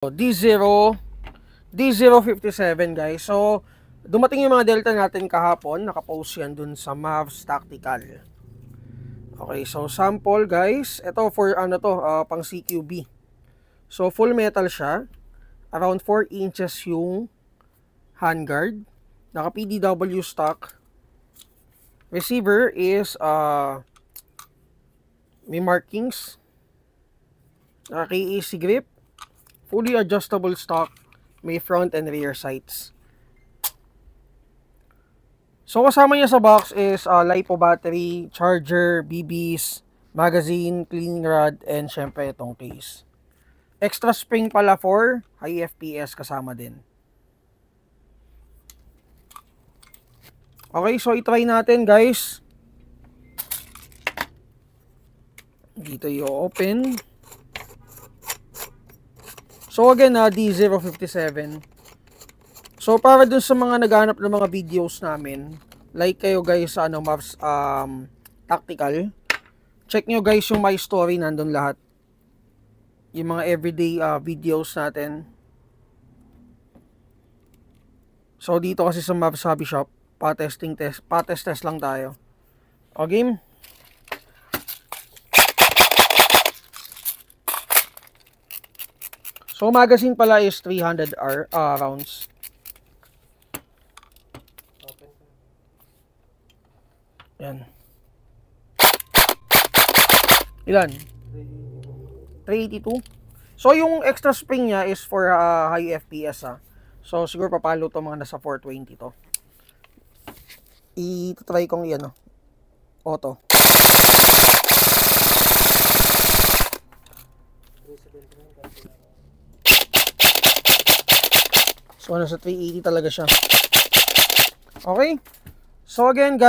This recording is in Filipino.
D057 guys. So dumating yung mga Delta natin kahapon, nakapost yan dun sa Mavs Tactical. Okay, so sample guys, ito for ano to, pang CQB. So full metal siya, around 4 inches yung handguard, naka PDW stock. Receiver is may markings, naka KAC grip, fully adjustable stock, may front and rear sights. So kasama niya sa box is LiPo battery, charger, BBs, magazine, cleaning rod, and syempre itong case. Extra spring pala for high FPS kasama din. Okay, so itry natin guys. Dito i-open. So again, D057. So para dun sa mga naghanap ng mga videos namin, like kayo guys sa Mavs Tactical, check nyo guys yung My Story, nandun lahat. Yung mga everyday videos natin. So dito kasi sa Mavs Hobby Shop, pa-test lang tayo. O game. So magazine pala is 300 rounds. Yan. Ilan? 382. So yung extra spring niya is for high FPS So siguro papalo to mga nasa 420 to. I-try kong iyan auto. So nasa 380 talaga siya. Okay. So again guys,